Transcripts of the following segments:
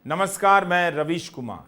नमस्कार, मैं रवीश कुमार।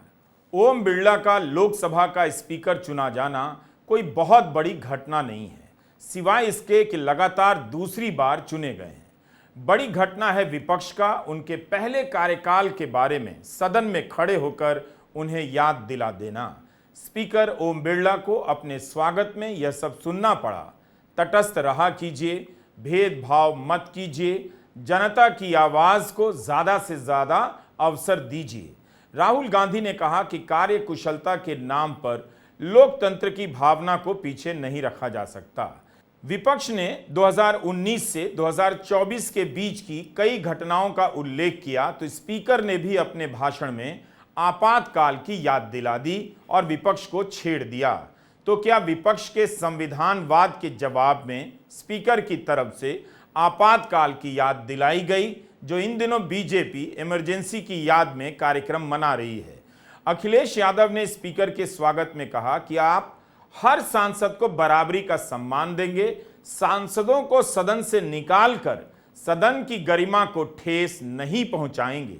ओम बिरला का लोकसभा का स्पीकर चुना जाना कोई बहुत बड़ी घटना नहीं है, सिवाय इसके कि लगातार दूसरी बार चुने गए हैं। बड़ी घटना है विपक्ष का उनके पहले कार्यकाल के बारे में सदन में खड़े होकर उन्हें याद दिला देना। स्पीकर ओम बिरला को अपने स्वागत में यह सब सुनना पड़ा। तटस्थ रहा कीजिए, भेदभाव मत कीजिए, जनता की आवाज को ज्यादा से ज्यादा अवसर दीजिए। राहुल गांधी ने कहा कि कार्य कुशलता के नाम पर लोकतंत्र की भावना को पीछे नहीं रखा जा सकता। विपक्ष ने 2019 से 2024 के बीच की कई घटनाओं का उल्लेख किया तो स्पीकर ने भी अपने भाषण में आपातकाल की याद दिला दी और विपक्ष को छेड़ दिया। तो क्या विपक्ष के संविधानवाद के जवाब में स्पीकर की तरफ से आपातकाल की याद दिलाई गई, जो इन दिनों बीजेपी इमरजेंसी की याद में कार्यक्रम मना रही है। अखिलेश यादव ने स्पीकर के स्वागत में कहा कि आप हर सांसद को बराबरी का सम्मान देंगे, सांसदों को सदन से निकालकर सदन की गरिमा को ठेस नहीं पहुंचाएंगे।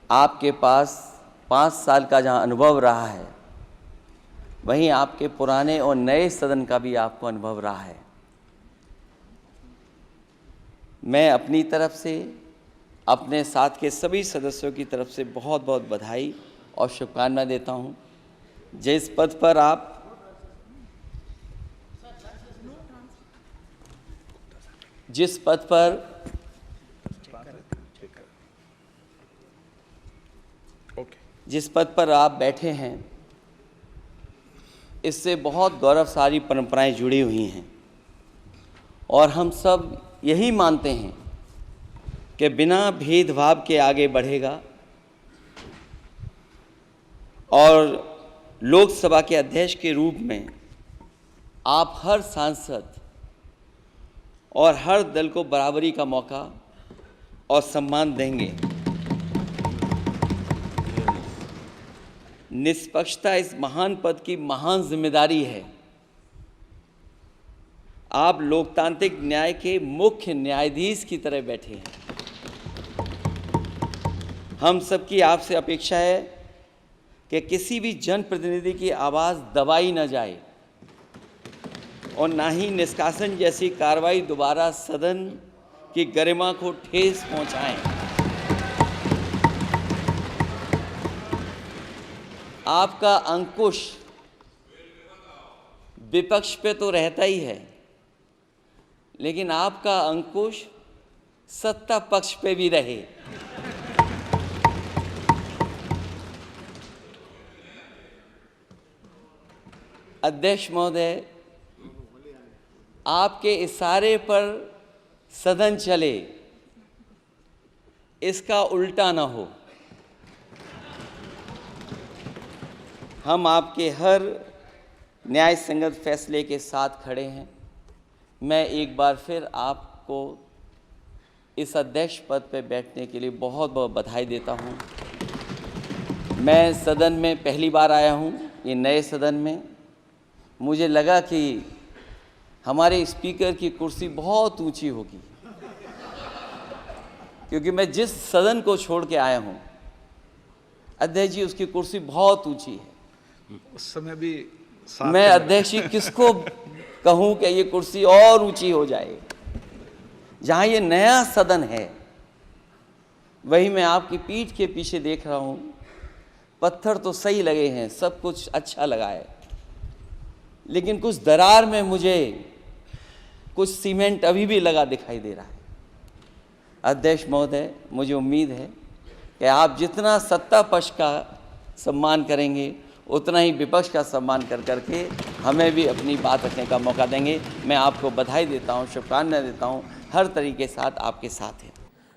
आपके पास 5 साल का जहां अनुभव रहा है, वहीं आपके पुराने और नए सदन का भी आपको अनुभव रहा है। मैं अपनी तरफ से, अपने साथ के सभी सदस्यों की तरफ से बहुत बहुत बधाई और शुभकामनाएं देता हूं। जिस पद पर आप बैठे हैं, इससे बहुत गौरवशाली परंपराएं जुड़ी हुई हैं और हम सब यही मानते हैं कि बिना भेदभाव के आगे बढ़ेगा और लोकसभा के अध्यक्ष के रूप में आप हर सांसद और हर दल को बराबरी का मौका और सम्मान देंगे। निष्पक्षता इस महान पद की महान जिम्मेदारी है। आप लोकतांत्रिक न्याय के मुख्य न्यायाधीश की तरह बैठे हैं। हम सबकी आपसे अपेक्षा है कि किसी भी जनप्रतिनिधि की आवाज़ दबाई न जाए और ना ही निष्कासन जैसी कार्रवाई दोबारा सदन की गरिमा को ठेस पहुंचाएं। आपका अंकुश विपक्ष पे तो रहता ही है, लेकिन आपका अंकुश सत्ता पक्ष पे भी रहे। अध्यक्ष महोदय, आपके इशारे पर सदन चले, इसका उल्टा ना हो। हम आपके हर न्याय संगत फैसले के साथ खड़े हैं। मैं एक बार फिर आपको इस अध्यक्ष पद पर बैठने के लिए बहुत बहुत बधाई देता हूं। मैं सदन में पहली बार आया हूं, ये नए सदन में। मुझे लगा कि हमारे स्पीकर की कुर्सी बहुत ऊंची होगी, क्योंकि मैं जिस सदन को छोड़ के आया हूं, अध्यक्ष जी, उसकी कुर्सी बहुत ऊंची है। उस समय भी मैं अध्यक्ष जी किसको कहूं कि ये कुर्सी और ऊंची हो जाए। जहां ये नया सदन है, वही मैं आपकी पीठ के पीछे देख रहा हूं, पत्थर तो सही लगे हैं, सब कुछ अच्छा लगा है, लेकिन कुछ दरार में मुझे कुछ सीमेंट अभी भी लगा दिखाई दे रहा है। अध्यक्ष महोदय, मुझे उम्मीद है कि आप जितना सत्ता पक्ष का सम्मान करेंगे, उतना ही विपक्ष का सम्मान कर करके हमें भी अपनी बात रखने का मौका देंगे। मैं आपको बधाई देता हूं, शुभकामनाएं देता हूं, हर तरीके के साथ आपके साथ हैं।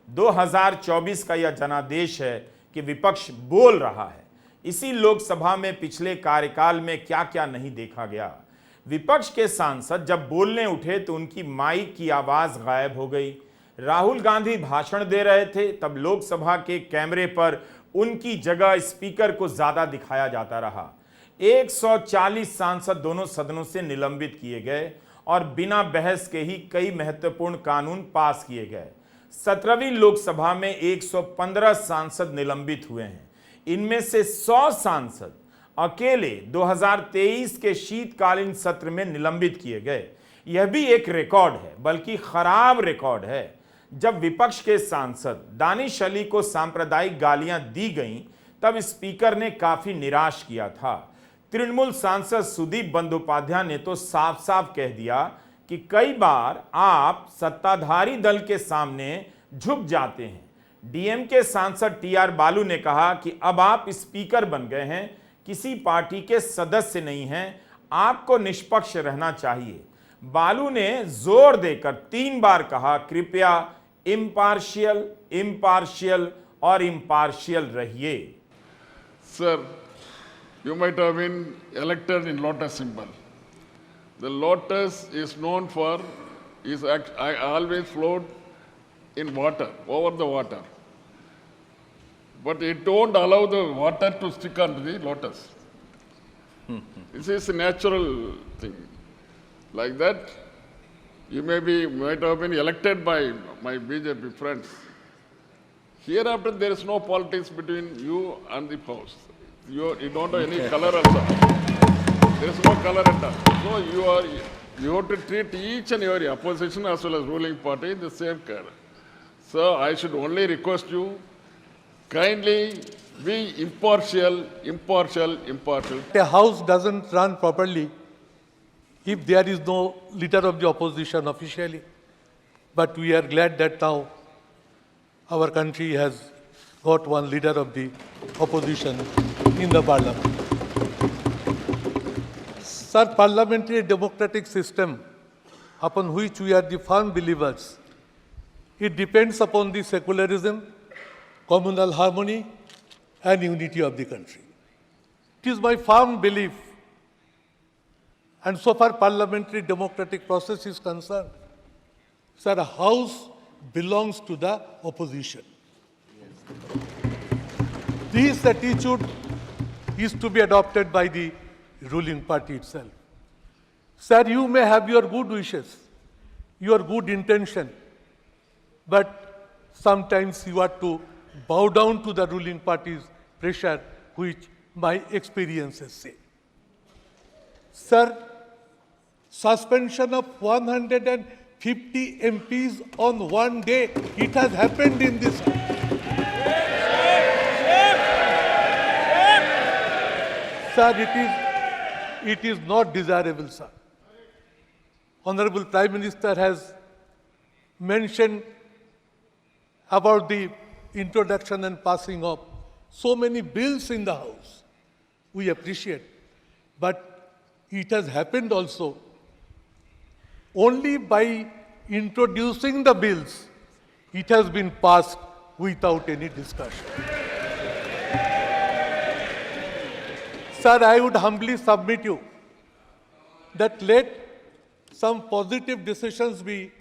2024 का यह जनादेश है कि विपक्ष बोल रहा है। इसी लोकसभा में पिछले कार्यकाल में क्या क्या नहीं देखा गया। विपक्ष के सांसद जब बोलने उठे तो उनकी माइक की आवाज गायब हो गई। राहुल गांधी भाषण दे रहे थे, तब लोकसभा के कैमरे पर उनकी जगह स्पीकर को ज्यादा दिखाया जाता रहा। 140 सांसद दोनों सदनों से निलंबित किए गए और बिना बहस के ही कई महत्वपूर्ण कानून पास किए गए। 17वीं लोकसभा में 115 सांसद निलंबित हुए हैं। इनमें से 100 सांसद अकेले 2023 के शीतकालीन सत्र में निलंबित किए गए। यह भी एक रिकॉर्ड है, बल्कि खराब रिकॉर्ड है। जब विपक्ष के सांसद दानिश अली को सांप्रदायिक गालियां दी गईं, तब स्पीकर ने काफी निराश किया था। तृणमूल सांसद सुदीप बंदोपाध्याय ने तो साफ साफ कह दिया कि कई बार आप सत्ताधारी दल के सामने झुक जाते हैं। डीएमके सांसद टीआर बालू ने कहा कि अब आप स्पीकर बन गए हैं, किसी पार्टी के सदस्य नहीं हैं, आपको निष्पक्ष रहना चाहिए। बालू ने जोर देकर 3 बार कहा, कृपया इम्पार्शियल, इम्पार्शियल और इम्पार्शियल रहिए। Sir, you might have been elected in lotus symbol. The lotus is known for, I always float in water, over the water. But it don't allow the water to stick onto the lotus. This is a natural thing. Like that, you might have been elected by my BJP friends. Hereafter, there is no politics between you and the house. You don't have any color also. There is no color at all. So you have to treat each and every opposition as well as ruling party in the same care. So I should only request you, kindly be impartial, impartial, impartial. The house doesn't run properly if there is no leader of the opposition officially. But we are glad that now our country has got one leader of the opposition in the parliament. Sir, parliamentary democratic system upon which we are the firm believers, it depends upon the secularism, communal harmony and unity of the country. It is my firm belief, and so far parliamentary democratic process is concerned, sir, a house belongs to the opposition. This attitude is to be adopted by the ruling party itself. Sir, you may have your good wishes, your good intention, but sometimes you have to bow down to the ruling party's pressure, which my experiences say. Sir, suspension of 150 MPs on one day, it has happened in this country. Sir, it is not desirable, sir. Honorable Prime Minister has mentioned about the introduction and passing of so many bills in the House. We appreciate. But it has happened also only by introducing the bills, it has been passed without any discussion. Sir, I would humbly submit you that let some positive decisions be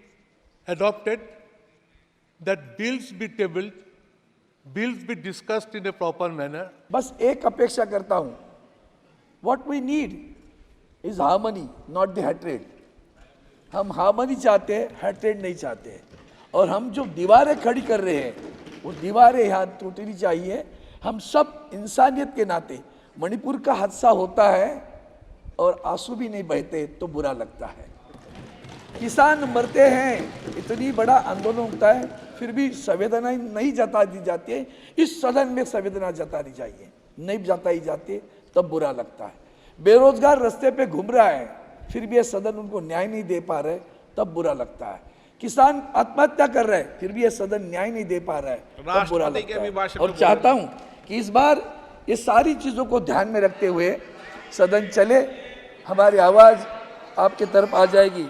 adopted, that bills be tabled, bills be discussed in a proper manner. बस एक अपेक्षा करता हूं, what we need is harmony, not the hatred. हम harmony चाहते हैं, hatred नहीं चाहते। और हम जो दीवारें खड़ी कर रहे हैं, वो दीवारें यहाँ टूटनी चाहिए। हम सब इंसानियत के नाते, मणिपुर का हादसा होता है और आंसू भी नहीं बहते तो बुरा लगता है। किसान मरते हैं, इतनी बड़ा आंदोलन होता है, फिर भी संवेदना नहीं जता दी जाती है। इस सदन में संवेदना जतानी चाहिए, नहीं जताई जाती तब बुरा लगता है। बेरोजगार रास्ते पे घूम रहा है, फिर भी ये सदन उनको न्याय नहीं दे पा रहे, तब बुरा लगता है। किसान आत्महत्या कर रहे हैं, फिर भी ये सदन न्याय नहीं दे पा रहा है, तब बुरा लगता है। और चाहता हूं कि इस बार ये सारी चीजों को ध्यान में रखते हुए सदन चले, हमारी आवाज आपके तरफ आ जाएगी,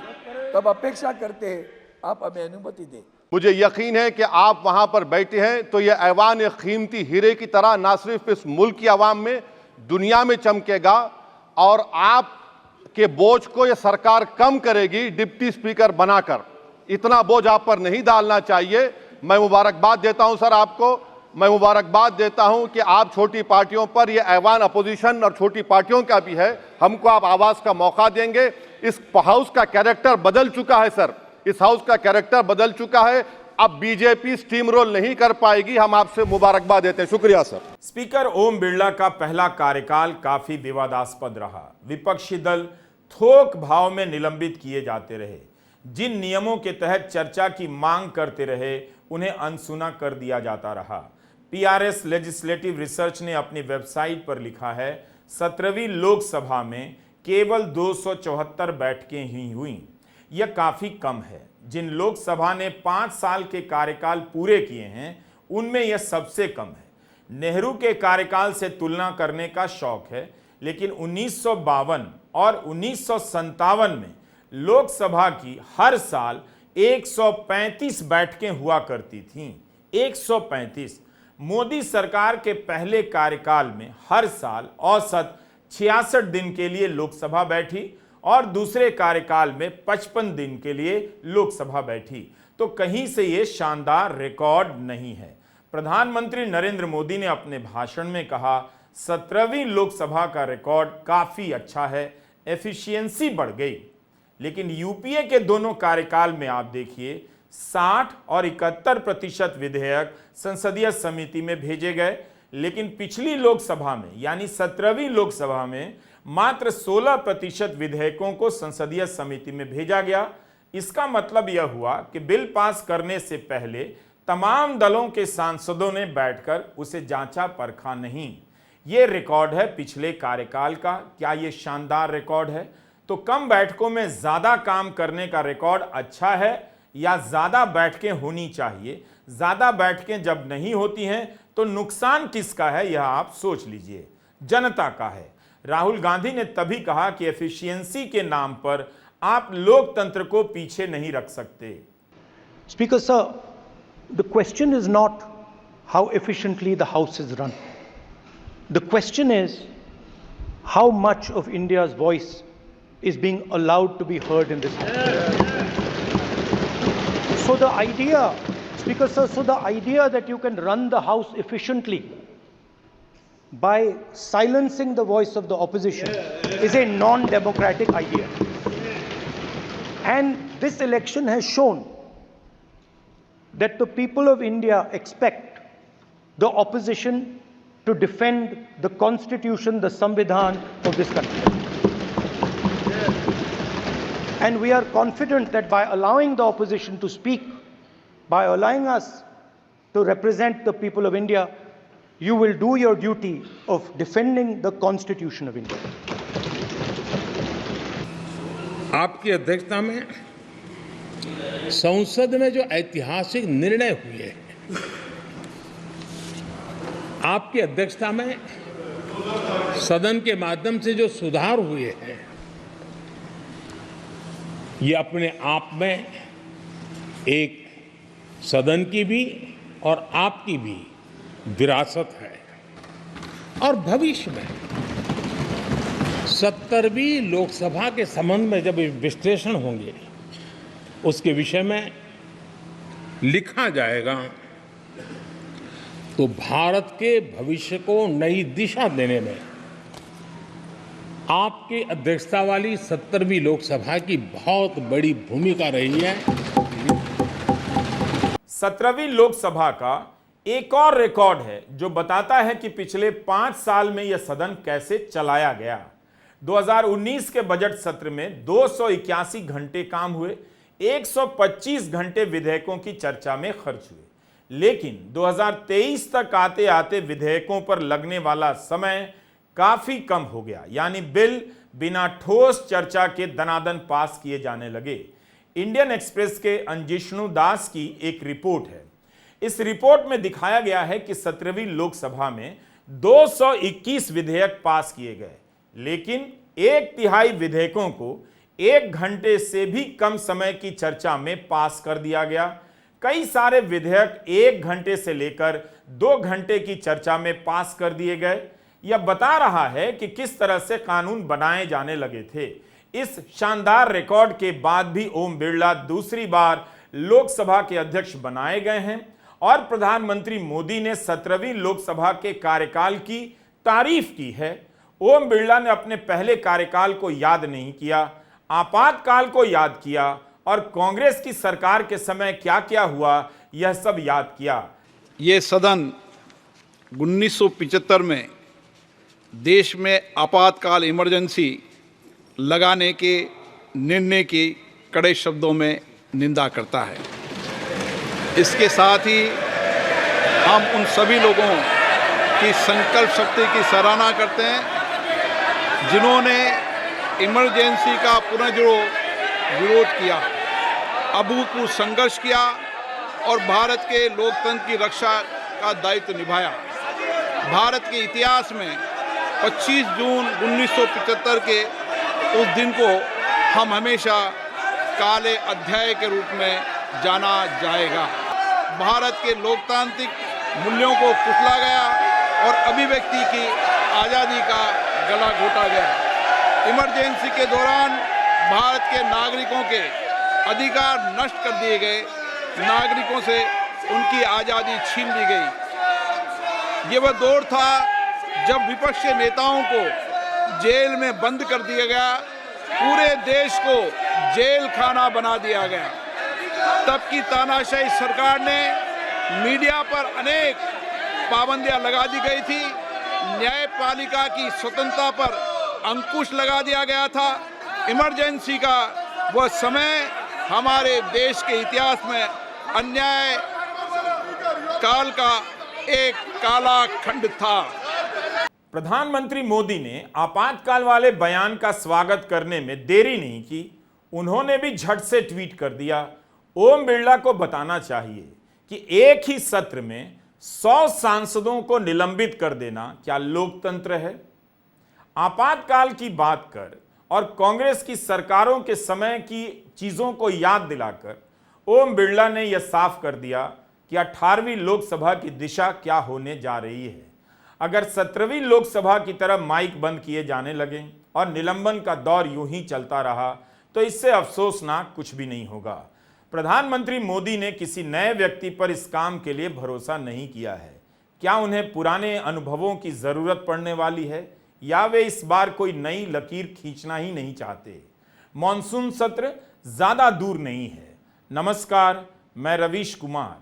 तब अपेक्षा करते हैं आप हमें अनुमति दें। मुझे यकीन है कि आप वहां पर बैठे हैं तो यह ऐवान एक कीमती हीरे की तरह ना सिर्फ इस मुल्क की आवाम में, दुनिया में चमकेगा और आपके बोझ को यह सरकार कम करेगी डिप्टी स्पीकर बनाकर। इतना बोझ आप पर नहीं डालना चाहिए। मैं मुबारकबाद देता हूं सर आपको, मैं मुबारकबाद देता हूं कि आप छोटी पार्टियों पर, यह ऐवान अपोजिशन और छोटी पार्टियों का भी है, हमको आप आवाज का मौका देंगे। इस हाउस का कैरेक्टर बदल चुका है सर, इस हाउस का कैरेक्टर बदल चुका है। अब बीजेपी स्टीम रोल नहीं कर पाएगी। हम आपसे मुबारकबाद देते हैं। शुक्रिया सर। स्पीकर ओम बिरला का पहला कार्यकाल काफी विवादास्पद रहा। विपक्षी दल थोक भाव में निलंबित किए जाते रहे। जिन नियमों के तहत चर्चा की मांग करते रहे उन्हें अनसुना कर दिया जाता रहा। पीआरएस लेजिस्लेटिव रिसर्च ने अपनी वेबसाइट पर लिखा है, 17वीं लोकसभा में केवल 274 बैठकें ही हुई। यह काफी कम है। जिन लोकसभा ने 5 साल के कार्यकाल पूरे किए हैं उनमें यह सबसे कम है। नेहरू के कार्यकाल से तुलना करने का शौक है, लेकिन 1952 और 1957 में लोकसभा की हर साल 135 बैठकें हुआ करती थीं। 135। मोदी सरकार के पहले कार्यकाल में हर साल औसत 66 दिन के लिए लोकसभा बैठी और दूसरे कार्यकाल में 55 दिन के लिए लोकसभा बैठी। तो कहीं से ये शानदार रिकॉर्ड नहीं है। प्रधानमंत्री नरेंद्र मोदी ने अपने भाषण में कहा, 17वीं लोकसभा का रिकॉर्ड काफी अच्छा है, एफिशिएंसी बढ़ गई। लेकिन यूपीए के दोनों कार्यकाल में आप देखिए 60 और 71% विधेयक संसदीय समिति में भेजे गए, लेकिन पिछली लोकसभा में यानी 17वीं लोकसभा में मात्र 16% विधेयकों को संसदीय समिति में भेजा गया। इसका मतलब यह हुआ कि बिल पास करने से पहले तमाम दलों के सांसदों ने बैठकर उसे जांचा परखा नहीं। यह रिकॉर्ड है पिछले कार्यकाल का। क्या यह शानदार रिकॉर्ड है? तो कम बैठकों में ज्यादा काम करने का रिकॉर्ड अच्छा है या ज्यादा बैठकें होनी चाहिए? ज्यादा बैठकें जब नहीं होती हैं तो नुकसान किसका है, यह आप सोच लीजिए। जनता का है। राहुल गांधी ने तभी कहा कि एफिशिएंसी के नाम पर आप लोकतंत्र को पीछे नहीं रख सकते। Speaker sir, the question is not how efficiently the house is run. The question is how much of India's voice is being allowed to be heard in this house. So the idea, Speaker sir, so the idea that you can run the house efficiently by silencing the voice of the opposition is a non-democratic idea. And this election has shown that the people of India expect the opposition to defend the constitution, the Samvidhan of this country. And we are confident that by allowing the opposition to speak, by allowing us to represent the people of India, you will do your duty of defending the Constitution of India. आपकी अध्यक्षता में संसद में जो ऐतिहासिक निर्णय हुए हैं, आपकी अध्यक्षता में सदन के माध्यम से जो सुधार हुए हैं, ये अपने आप में एक सदन की भी और आपकी भी विरासत है। और भविष्य में 70वीं लोकसभा के संबंध में जब विश्लेषण होंगे, उसके विषय में लिखा जाएगा तो भारत के भविष्य को नई दिशा देने में आपकी अध्यक्षता वाली 70वीं लोकसभा की बहुत बड़ी भूमिका रही है। 17वीं लोकसभा का एक और रिकॉर्ड है जो बताता है कि पिछले 5 साल में यह सदन कैसे चलाया गया। 2019 के बजट सत्र में 281 घंटे काम हुए, 125 घंटे विधेयकों की चर्चा में खर्च हुए। लेकिन 2023 तक आते आते विधेयकों पर लगने वाला समय काफी कम हो गया, यानी बिल बिना ठोस चर्चा के दनादन पास किए जाने लगे। इंडियन एक्सप्रेस के अंजिष्णु दास की एक रिपोर्ट है। इस रिपोर्ट में दिखाया गया है कि 17वीं लोकसभा में 221 विधेयक पास किए गए, लेकिन 1/3 विधेयकों को 1 घंटे से भी कम समय की चर्चा में पास कर दिया गया। कई सारे विधेयक 1 घंटे से लेकर 2 घंटे की चर्चा में पास कर दिए गए। यह बता रहा है कि किस तरह से कानून बनाए जाने लगे थे। इस शानदार रिकॉर्ड के बाद भी ओम बिरला दूसरी बार लोकसभा के अध्यक्ष बनाए गए हैं और प्रधानमंत्री मोदी ने 17वीं लोकसभा के कार्यकाल की तारीफ की है। ओम बिरला ने अपने पहले कार्यकाल को याद नहीं किया, आपातकाल को याद किया और कांग्रेस की सरकार के समय क्या क्या हुआ यह सब याद किया। ये सदन 1975 में देश में आपातकाल इमरजेंसी लगाने के निर्णय की कड़े शब्दों में निंदा करता है। इसके साथ ही हम उन सभी लोगों की संकल्प शक्ति की सराहना करते हैं जिन्होंने इमरजेंसी का विरोध किया, अभूतपूर्व संघर्ष किया और भारत के लोकतंत्र की रक्षा का दायित्व निभाया। भारत के इतिहास में 25 जून 1975 के उस दिन को हम हमेशा काले अध्याय के रूप में जाना जाएगा। भारत के लोकतांत्रिक मूल्यों को कुचला गया और अभिव्यक्ति की आज़ादी का गला घोटा गया। इमरजेंसी के दौरान भारत के नागरिकों के अधिकार नष्ट कर दिए गए, नागरिकों से उनकी आज़ादी छीन ली गई। ये वह दौर था जब विपक्ष के नेताओं को जेल में बंद कर दिया गया, पूरे देश को जेल खाना बना दिया गया। तब की तानाशाही सरकार ने मीडिया पर अनेक पाबंदियां लगा दी गई थी, न्यायपालिका की स्वतंत्रता पर अंकुश लगा दिया गया था। इमरजेंसी का वह समय हमारे देश के इतिहास में अन्याय काल का एक काला खंड था। प्रधानमंत्री मोदी ने आपातकाल वाले बयान का स्वागत करने में देरी नहीं की। उन्होंने भी झट से ट्वीट कर दिया, ओम बिरला को बताना चाहिए कि एक ही सत्र में 100 सांसदों को निलंबित कर देना क्या लोकतंत्र है। आपातकाल की बात कर और कांग्रेस की सरकारों के समय की चीजों को याद दिलाकर ओम बिरला ने यह साफ कर दिया कि 18वीं लोकसभा की दिशा क्या होने जा रही है। अगर 17वीं लोकसभा की तरह माइक बंद किए जाने लगे और निलंबन का दौर यूं ही चलता रहा तो इससे अफसोसनाक कुछ भी नहीं होगा। प्रधानमंत्री मोदी ने किसी नए व्यक्ति पर इस काम के लिए भरोसा नहीं किया है। क्या उन्हें पुराने अनुभवों की जरूरत पड़ने वाली है या वे इस बार कोई नई लकीर खींचना ही नहीं चाहते। मॉनसून सत्र ज्यादा दूर नहीं है। नमस्कार, मैं रवीश कुमार।